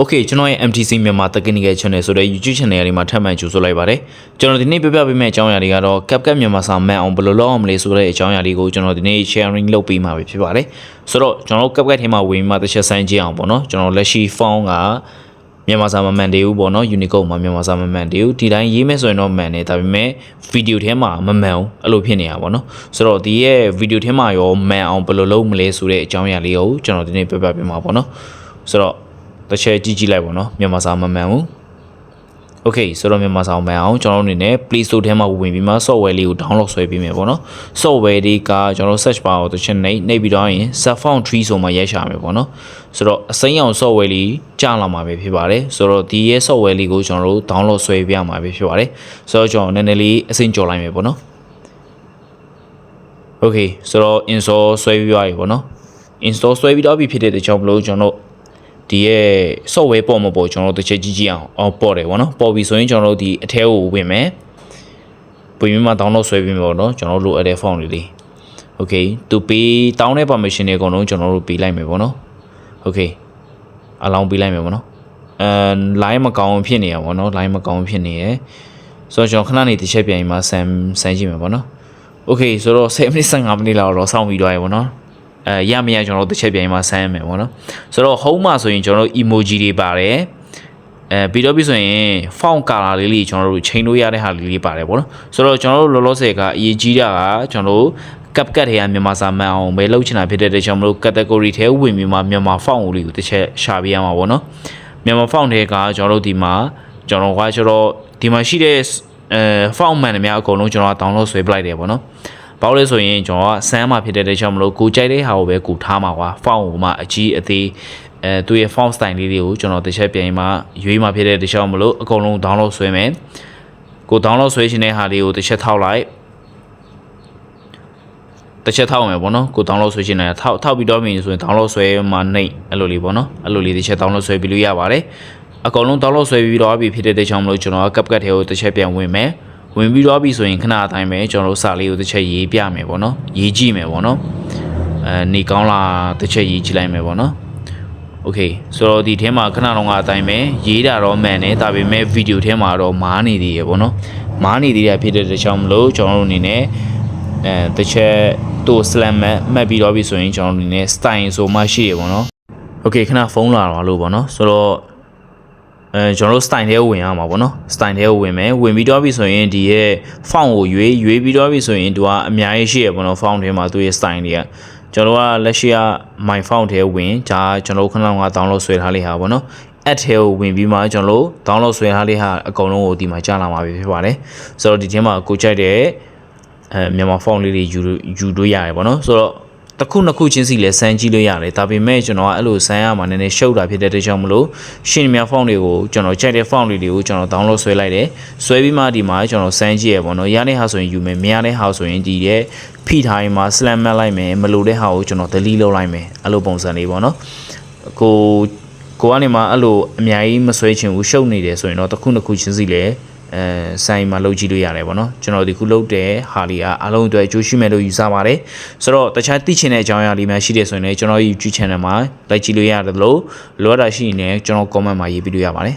Okay ကျွန်တော်ရဲ့ MTC မြန်မာ Technical Channel ဆိုတဲ့ YouTube Channel လေးမှာထပ်မံကြိုဆိုလိုက်ပါတယ်ကျွန်တော်ဒီနေ့ပြပြပေးမယ့်အကြောင်းအရာတွေကတော့ CapCut မြန်မာစာမှန်အောင်ဘယ်လိုလုပ်အောင်မလဲဆိုတဲ့အကြောင်းအရာလေးကိုကျွန်တော်ဒီနေ့ sharing လုပ်ပေးမှာဖြစ်ပါတယ်ဆိုတော့ကျွန်တော် CapCut ထဲမှာဝင်ပြီးမှတစ်ချက်ဆိုင်ကြည့်အောင်ပေါ့နော်ကျွန်တော်လက်ရှိ font ကမြန်မာစာမမှန်တယ်ဘူးပေါ့နော် Unicode မှာမြန်မာစာမမှန်တယ်ဘူးဒီတိုင်းရေးမယ်ဆိုရင်တော့မှန်တယ်ဒါပေမဲ့ video ထဲမှာမမှန်ဘူးအဲ့လိုဖြစ်နေတာပေါ့နော်ဆိုတော့ဒီရဲ့ video ထဲမှာရောမှန်အောင်ဘယ်လိုလုပ်မလဲဆိုတဲ့အကြောင်းအရာလေးကိုကျွန်တော်ဒီနေ့ပြပြပေးမှာပေါ့နော်ဆိုတော့တစ်ချက်ကြည့်လိုက်ပါတော့မြန်မာစာမမှန်ဘူး Okay ဆိုတော့မြန်မာစာမှန်အောင်ကျွန်တော်တို့အနေနဲ့ Play Store ထဲမှာဝင်ပြီးမှ software လေးကို download ဆွဲပေးမယ်ပေါ့နော် software တွေကကျွန်တော် search bar ကိုတစ်ချက်နှိပ်ပြီးတော့ရင် Zfont 3ဆိုမှရိုက်ရှာမယ်ပေါ့နော်ဆိုတော့အစိမ်းအောင် software လေးကြာလာမှာပဲဖြစ်ပါတယ်ဆိုတော့ဒီရဲ့ software လေးကိုကျွန်တော်တို့ download ဆွဲပြရမှာပဲဖြစ်ပါတယ်ဆိုတော့ကျွန်တော်နည်းနည်းလေးအစိမ်းကြော်လိုက်မယ်ပေါ့နော် Okay ဆိုတော့ install ဆွဲပြီးရပြီပေါ့နော် install ဆွဲပြီးတော့ပြီဖြစ်တဲ့ကြောင့်မလို့ကျွန်တော်ဒီရဲ့ software ပေါ်မှာပေါ့ကျွန်တော်တို့တစ်ချက်ကြည့်အောင်ပေါ်တယ်ဗောနော်ပေါ်ပြီဆိုရင်ကျွန်တော်တို့ဒီအထဲကိုဝင်မယ်ပြင်ပြီးမှ download ဆွဲပြီးမယ်ဗောနော်ကျွန်တော်တို့လိုအပ်တဲ့ font လေး Okay သူပေးတောင်းတဲ့ permission တွေအကုန်လုံးကျွန်တော်တို့ပေးလိုက်မယ်ဗောနော် Okay အလောင်းပေးလိုက်မယ်ဗောနော်line မကောင်းဖြစ်နေရဗောနော် line မကောင်းဖြစ်နေရဆိုတော့ကျွန်တော်ခဏနေတစ်ချက်ပြန်ပြီးမှဆန်ကြည့်မယ်ဗောနော် Okay ဆိုတော့10မိနစ်15မိနစ်လောက်တော့စောင့်ပြီးတော့ရဗောနော်ရမရကျွန်တော်တို့တစ်ချက်ပြန်မှာဆန်းရမယ်ပေါ့နော်ဆိုတော့ home မှာဆိုရင်ကျွန်တော်တို့ emoji တွေပါတယ်ပြီးတော့ဆိုရင် font color လေးကျွန်တော်တို့ချိန်လို့ရတဲ့ဟာလေးပါတယ်ပေါ့နော်ဆိုတော့ကျွန်တော်တို့လောလောဆယ်ကအရေးကြီးတာကကျွန်တော်တို့ CapCut ထဲကမြန်မာစာမှန်အောင်ပဲလုပ်ချင်တာဖြစ်တဲ့အတွက်ကြောင့်မလို့ category ထဲဝင်ပြီးမှမြန်မာ font လေးကိုတစ်ချက်ရှာပြရမှာပေါ့နော်မြန်မာ font တွေကကျွန်တော်တို့ဒီမှာကျွန်တော်ဒီမှာရှိတဲ့ font မှန်တွေများအကုန်လုံးကျွန်တော်က download ဆွဲပလိုက်တယ်ပေါ့နော်ဘာလို့လဲဆိုရင်ကျွန်တော်ကဆန်းမှာဖြစ်တဲ့ကြောင့်မလို့ကိုကြိုက်တဲ့ဟာကိုပဲကိုထားမှာကွာ font ကိုမှအကြီးအသေးသူရဲ့ font style လေးတွေကိုကျွန်တော်တစ်ချက်ပြန်မှရွေးမှာဖြစ်တဲ့ကြောင့်မလို့အကုန်လုံး download ဆွဲမယ်ကို download ဆွဲခြင်းတဲ့ဟာလေးကိုတစ်ချက်ထောက်လိုက်တစ်ချက်ထောက်မယ်ပေါ့နော်ကို download ဆွဲခြင်းနဲ့ထောက်ပြီးတော့မြင်ဆိုရင် download ဆွဲမှာနှိပ်အဲ့လိုလေးပေါ့နော်အဲ့လိုလေးတစ်ချက် download ဆွဲပြီးလို့ရပါတယ်အကုန်လုံး download ဆွဲပြီးတော့ဖြစ်တဲ့ကြောင့်မလို့ကျွန်တော်က CapCut ထဲကိုတစ်ချက်ပြန်ဝင်မယ်ဝင်ပြီးတော့ပြီဆိုရင်ခဏအတိုင်းပဲကျွန်တော်တို့စာလေးကိုတစ်ချက်ရေးပြမယ်ပေါ့နော်ရေးကြည့်မယ်ပေါ့နော်နေကောင်းလားတစ်ချက်ရေးကြည့်လိုက်မယ်ပေါ့နော် Okay ဆိုတော့ဒီထဲမှာခဏတော့ကအတိုင်းပဲရေးတာတော့မှန်တယ်ဒါပေမဲ့ဗီဒီယိုထဲမှာတော့မားနေသေးရပေါ့နော်မားနေသေးတာဖြစ်တဲ့တခြားမလို့ကျွန်တော်တို့အနေနဲ့တစ်ချက်တို့ slam မှတ်ပြီးတော့ပြီဆိုရင်ကျွန်တော်တို့အနေနဲ့ style ဆိုမှရှိရပေါ့နော် Okay ခဏဖုန်းလာတော့လို့ပေါ့နော်ဆိုတော့ကျွန်တော်တို့ style ထဲကိုဝင်ရမှာပေါ့နော် style ထဲကိုဝင်မယ်ဝင်ပြီးတော့ပြီဆိုရင်ဒီရဲ့ font ကိုရွေးပြီးတော့ပြီဆိုရင်သူကအများကြီးရှိရပေါ့နော် font ထဲမှာသူရဲ့ style တွေကကျွန်တော်ကလက်ရှိက my font ထဲဝင်ဒါကျွန်တော်ခဏက download ဆွဲထားလေးဟာပေါ့နော် add ထဲကိုဝင်ပြီးမှကျွန်တော်တို့ download ဆွဲထားလေးဟာအကုန်လုံးကိုဒီမှာကြာလာမှာဖြစ်ပါတယ်ဆိုတော့ဒီထဲမှာကိုကြိုက်တဲ့မြန်မာ font လေးတွေယူလို့ရတယ်ပေါ့နော်ဆိုတော့တစ်ခုနှစ်ခုချင်းစီလဲစမ်းကြည့်လို့ရတယ်ဒါပေမဲ့ကျွန်တော်ကအဲ့လိုစမ်းရမှာနည်းနည်းရှုပ်တာဖြစ်တဲ့အတွက်ကြောင့်မလို့ရှင်းမြ font တွေကိုကျွန်တော်ကြိုက်တဲ့ font တွေကိုကျွန်တော် download ဆွဲလိုက်တယ်ဆွဲပြီးမှဒီမှာကျွန်တော်စမ်းကြည့်ရပေါ့နော်ရတဲ့ဟာဆိုရင်ယူမယ်မရတဲ့ဟာဆိုရင်ဒီရဲ့ဖိထားရင်မှာ slam မှတ်လိုက်မယ်မလိုတဲ့ဟာကိုကျွန်တော် delete လုပ်လိုက်မယ်အဲ့လိုပုံစံလေးပေါ့နော်ကိုကနေမှအဲ့လိုအများကြီးမဆွဲချင်ဘူးရှုပ်နေတယ်ဆိုရင်တော့တစ်ခုနှစ်ခုချင်းစီလဲဆိုင်မှာလုပ်ကြည့်လို့ရတယ်ပေါ့နော်ကျွန်တော်ဒီခုလုပ်တဲ့ဟာလေးကအလုံးအတွက်အကျိုးရှိမယ်လို့ယူဆပါတယ်ဆိုတော့တခြားသိချင်တဲ့အကြောင်းအရာလေးများရှိတယ်ဆိုရင်လည်းကျွန်တော် YouTube channel မှာလိုက်ကြည့်လို့ရတယ်လို့လိုအပ်တာရှိရင်လည်းကျွန်တော် comment မှာရေးပြလို့ရပါတယ်